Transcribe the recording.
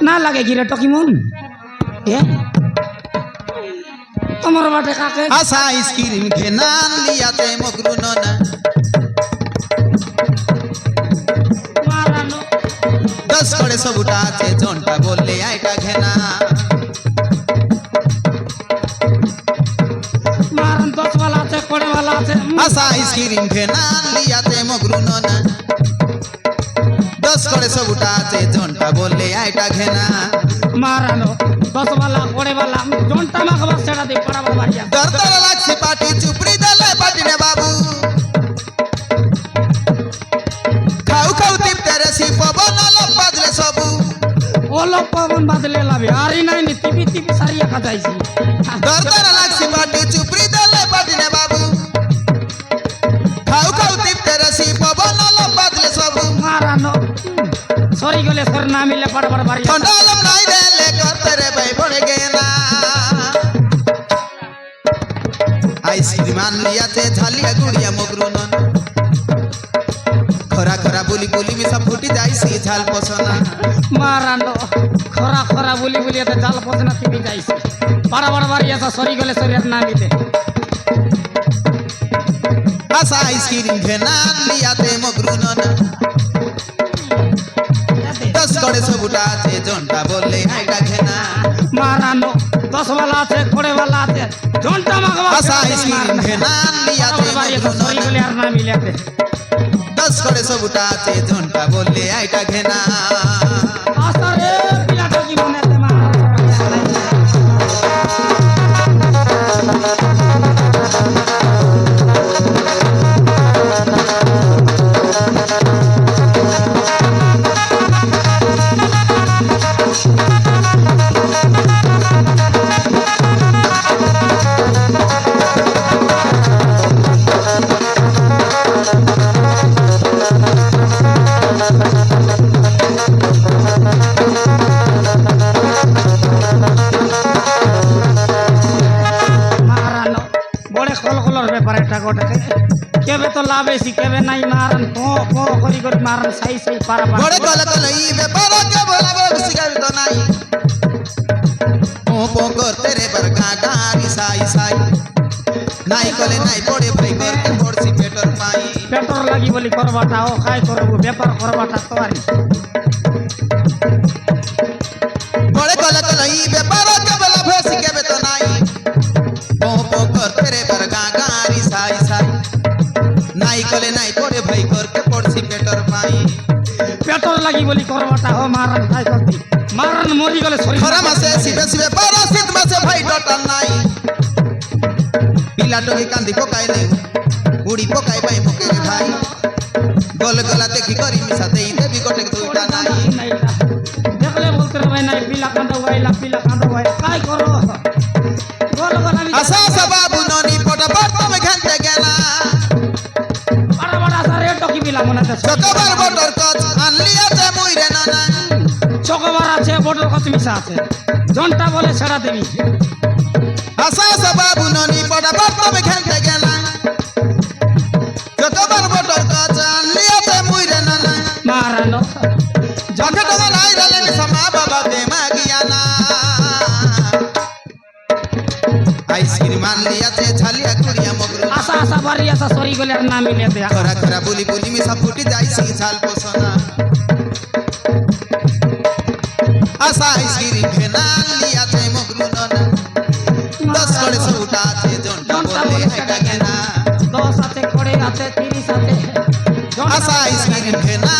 না লাগে গিরে টকিমন এ তোমার বাটে কাকে আশা আইসক্রিম খেনান লিয়াতে মগরু ননা মারানো 10 করে সবুটা আছে জনটা বললে আইটা ঘেনা মারান 10 वाला আছে কোড়ে वाला আছে আশা আইসক্রিম খেনান লিয়াতে মগরু ননা 10 করে সবুটা আছে জনটা বললে আইটা ঘেনা মারানো 10 वाला কোড়ে वाला জনটা মাখবা সেটা দে পড়া বাড়িয়া দরদর লাগছে পাটি চুপড়ি দলে পাটিনে বাবু খাও খাও টিপতে রেসি পবন আলো বাদলে সবু ওলো পবন বাদলে লাবে আরি নাই নি টিপি টিপি সারিয়া খাইছি দরদর লাগছে পাটি চুপড়ি দলে পাটিনে বাবু খাও খাও টিপতে রেসি পবন আলো বাদলে সবু মারানো সরি গলে সর না মিলে পড়া বাড়িয়া ঠন্ডালম নাই দেলে করতে রে ভাই পড়ে গেনা আইসক্রিম আনলিয়াতে ঝালিয়া গুড়িয়া মগরু নন খরা খরা বলি বলি মিশা ফুটি যাইছি ঝাল পছনা মারানো খরা খরা বলি বলি এত জাল পছনা টিপি যাইছি পড়া বাড়িয়া সরি গলে সরি আর না মিলে আশা আইসক্রিম ঘেনা আনলিয়াতে মগরু নন 10 করে সবুটা আছে জনটা বললে আইটা ঘেনা মারানো 10 वाला আছে কোড়ে वाला আছে জনটা মাগবা আশা আইসক্রিম ঘেনা আনলিয়াতে মগরু সরি নন গলে আর না মিলে 10 করে সবুটা আছে জনটা বললে আইটা ঘেনা আস্তা রে পিলাটা কি মনেতে মা মারানো বড় কলকলর ব্যাপার এটা গোটাকে কেবে তো লাভ বেশি কেবে নাই মারান পো পো করি করি মারান সাই সাই পারা বড় কল কল ই ব্যাপার কে বলবো শিকার তো নাই ও পো করতে রে বরগা গারি সাই সাই নাই কলে নাই পড়ে ভাই করতে পড়ছি পেটর পাই পেটর লাগি বলি করবাটা ও খাই করব ব্যাপার করবাটা তো আরি বড় কল কল ই ব্যাপার কে বলবো শিকার তো নাই ও পো করতে রে বরগা গারি সাই সাই নাই কলে নাই পড়ে ভাই করতে পড়ছি পেটর পাই পেটর লাগি বলি করবাটা ও মারান খাই করতি মারান মরি গলে সরি খরা মাসে শিবে শিবে পরশিত মাসে ভাই টটাল নাই পিলাটকে কান্দি পকাইলে উড়ি পকাই পাই মুখে রে ভাই গল গলা দেখি করি মিশা দেই দেবি গটে দুইটা নাই দেখলে বলতে রে ভাই নাই পিলা কান্দা ভাই কাই করো গল গল আমি আশা আশা বাবু ননি পটাপট তুমি ঘানতে গেলা বড় বড় সারে টকি পিলা মনেতে চকবার বটর কচ আনলি আছে মুইরে নানা চকবার আছে বড়র কত মিশা আছে জনটা বলে ছেড়া দেবি আশা আশা বাবু ননি পটাপট তুমি ঘানতে গেলা চকবার বটর কচ আনলি আছে মুইরে নানা মারানো জকে তো নাই রালে সমা বাবা দে magiana আইসক্রিম আনলি আছে ঝালিয়া কুড়িয়া মগরু আশা আশা বাড়ি আশা সরি গলে আর না মিলে দে খরা খরা বলি বলি মিশা ফুটি যাইছি ঝাল পছনা আশা আইসক্রিম ঘেনা আনলি আছে মগরু ননা 10 করে সবুটা আছে জনটা বলে এটা ঘেনা 10 আছে কোড়ে আছে 30 আছে আশা আইসক্রিম ঘেনা